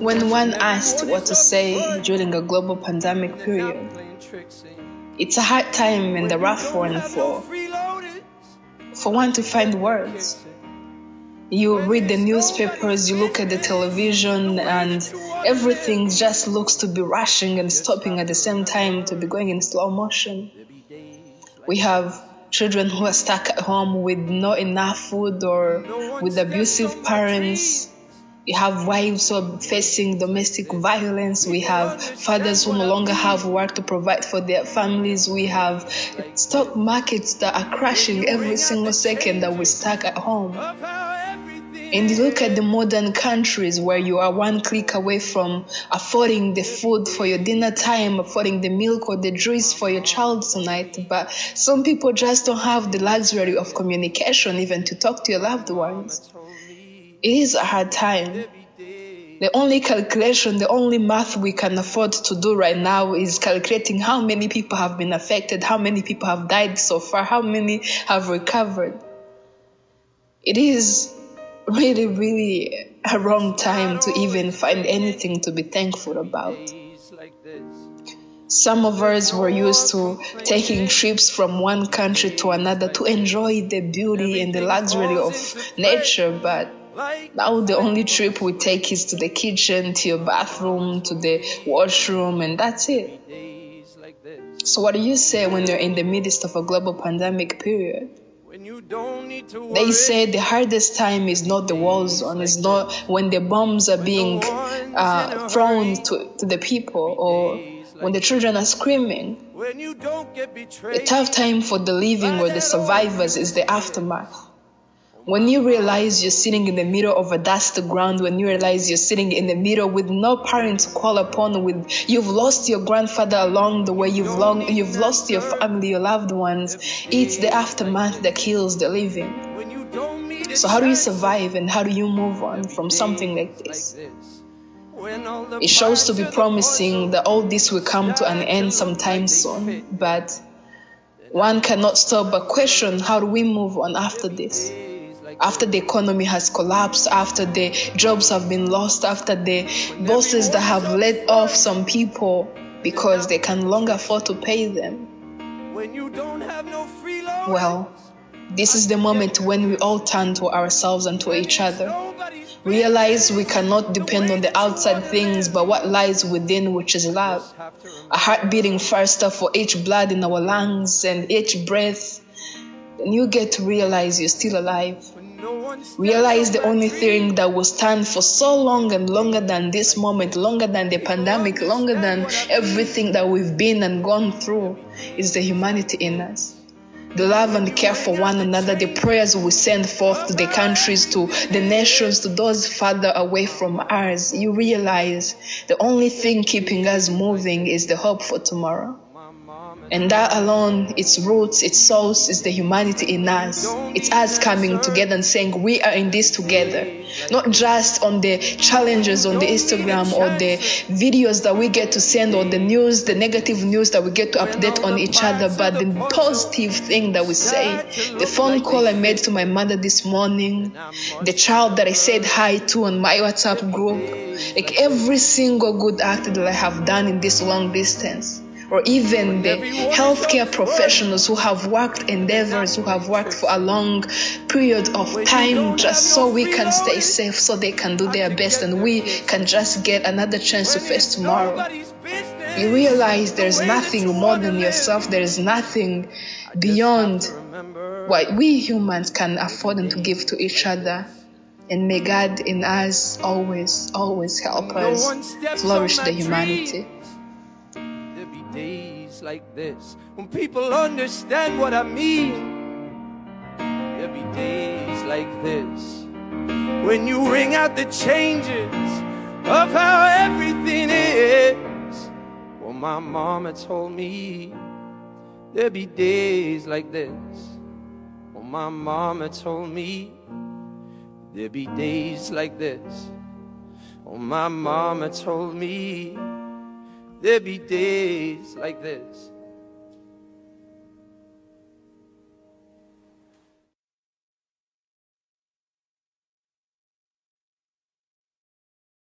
When one asked what to say during a global pandemic period, it's a hard time and a rough one for one to find words. You read the newspapers, you look at the television, and everything just looks to be rushing and stopping at the same time, to be going in slow motion. We have children who are stuck at home with not enough food or with abusive parents. You have wives who are facing domestic violence. We have fathers who no longer have work to provide for their families. We have stock markets that are crashing every single second that we're stuck at home. And you look at the modern countries where you are one click away from affording the food for your dinner time, affording the milk or the juice for your child tonight. But some people just don't have the luxury of communication even to talk to your loved ones. It is a hard time. The only calculation, the only math we can afford to do right now is calculating how many people have been affected, how many people have died so far, how many have recovered. It is really, really a wrong time to even find anything to be thankful about. Some of us were used to taking trips from one country to another to enjoy the beauty and the luxury of nature, but now the only trip we take is to the kitchen, to your bathroom, to the washroom, and that's it. So what do you say when you're in the midst of a global pandemic period? They say the hardest time is not the war zone, it's not when the bombs are being thrown to the people or when the children are screaming. The tough time for the living or the survivors is the aftermath. When you realize you're sitting in the middle of a dusty ground, when you realize you're sitting in the middle with no parent to call upon, you've lost your grandfather along the way, you've lost your family, your loved ones, it's the aftermath that kills the living. So how do you survive and how do you move on from something like this? It shows to be promising that all this will come to an end sometime soon, but one cannot stop but question, how do we move on after this? After the economy has collapsed, after the jobs have been lost, after the bosses that have laid off some people because they can no longer afford to pay them. Well, this is the moment when we all turn to ourselves and to each other. Realize we cannot depend on the outside things, but what lies within, which is love. A heart beating faster for each blood in our lungs and each breath. Then you get to realize you're still alive. Realize the only thing that will stand for so long and longer than this moment, longer than the pandemic, longer than everything that we've been and gone through, is the humanity in us. The love and care for one another, the prayers we send forth to the countries, to the nations, to those farther away from ours. You realize the only thing keeping us moving is the hope for tomorrow. And that alone, its roots, its source, is the humanity in us. It's us coming together and saying we are in this together. Not just on the challenges on the Instagram or the videos that we get to send or the news, the negative news that we get to update on each other, but the positive thing that we say. The phone call I made to my mother this morning, the child that I said hi to on my WhatsApp group, like every single good act that I have done in this long distance. Or even the healthcare professionals who have worked endeavors, who have worked for a long period of time just so we can stay safe, so they can do their best and we can just get another chance to face tomorrow. You realize there's nothing more than yourself, there is nothing beyond what we humans can afford and to give to each other. And may God in us always, always help us flourish the humanity. Days like this, when people understand what I mean. There'll be days like this, when you ring out the changes of how everything is. Well, my mama told me there'll be days like this. Well, my mama told me there'll be days like this. Well, my mama told me there'll be days like this.